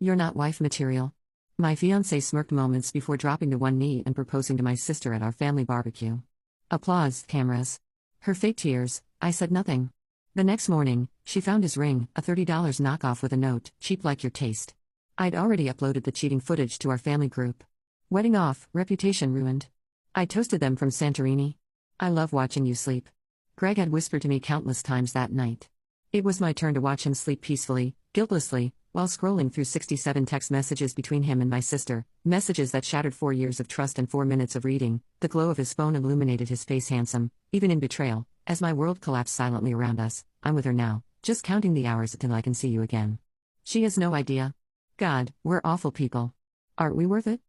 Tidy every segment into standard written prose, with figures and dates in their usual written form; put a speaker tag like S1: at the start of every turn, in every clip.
S1: You're not wife material. My fiancé smirked moments before dropping to one knee and proposing to my sister at our family barbecue. Applause, cameras. Her fake tears, I said nothing. The next morning, she found his ring, a $30 knockoff with a note, cheap like your taste. I'd already uploaded the cheating footage to our family group. Wedding off, reputation ruined. I toasted them from Santorini. I love watching you sleep. Greg had whispered to me countless times that night. It was my turn to watch him sleep peacefully, guiltlessly, while scrolling through 67 text messages between him and my sister, messages that shattered 4 years of trust and 4 minutes of reading. The glow of his phone illuminated his face handsome, even in betrayal. As my world collapsed silently around us, I'm with her now, just counting the hours until I can see you again. She has no idea. God, we're awful people. Aren't we worth it?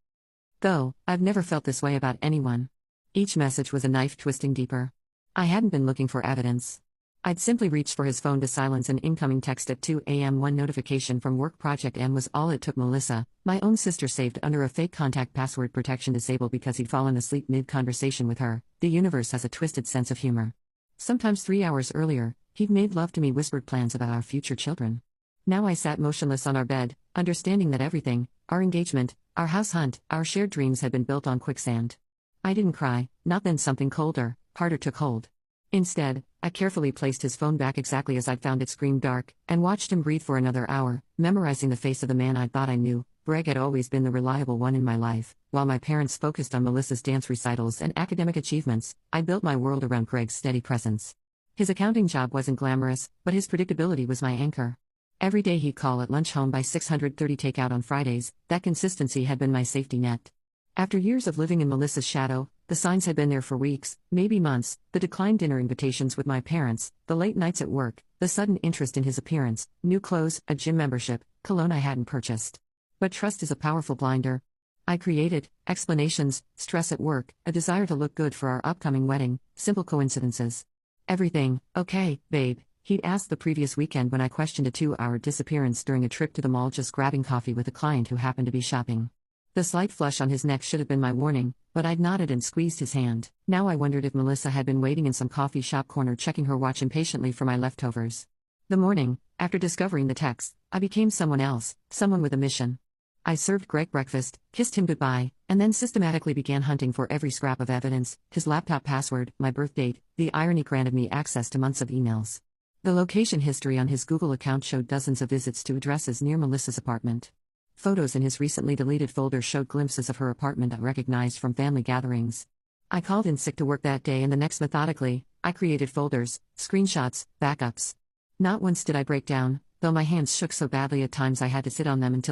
S1: Though, I've never felt this way about anyone. Each message was a knife twisting deeper. I hadn't been looking for evidence. I'd simply reached for his phone to silence an incoming text at 2 a.m. One notification from work project M was all it took. Melissa, my own sister, saved under a fake contact password protection disabled because he'd fallen asleep mid-conversation with her. The universe has a twisted sense of humor. Sometimes 3 hours earlier, he'd made love to me, whispered plans about our future children. Now I sat motionless on our bed, understanding that everything, our engagement, our house hunt, our shared dreams had been built on quicksand. I didn't cry, not then. Something colder, harder took hold. Instead, I carefully placed his phone back exactly as I'd found it, screamed dark, and watched him breathe for another hour, memorizing the face of the man I thought I knew. Greg had always been the reliable one in my life. While my parents focused on Melissa's dance recitals and academic achievements, I built my world around Greg's steady presence. His accounting job wasn't glamorous, but his predictability was my anchor. Every day he'd call at lunch, home by 6:30, takeout on Fridays. That consistency had been my safety net. After years of living in Melissa's shadow, the signs had been there for weeks, maybe months: the declined dinner invitations with my parents, the late nights at work, the sudden interest in his appearance, new clothes, a gym membership, cologne I hadn't purchased. But trust is a powerful blinder. I created explanations, stress at work, a desire to look good for our upcoming wedding, simple coincidences. Everything, okay, babe, he'd asked the previous weekend when I questioned a 2-hour disappearance during a trip to the mall, just grabbing coffee with a client who happened to be shopping. The slight flush on his neck should have been my warning, but I'd nodded and squeezed his hand. Now I wondered if Melissa had been waiting in some coffee shop corner, checking her watch impatiently for my leftovers. The morning, after discovering the text, I became someone else, someone with a mission. I served Greg breakfast, kissed him goodbye, and then systematically began hunting for every scrap of evidence: his laptop password, my birth date. The irony granted me access to months of emails. The location history on his Google account showed dozens of visits to addresses near Melissa's apartment. Photos in his recently deleted folder showed glimpses of her apartment I recognized from family gatherings. I called in sick to work that day, and the next methodically, I created folders, screenshots, backups. Not once did I break down, though my hands shook so badly at times I had to sit on them until the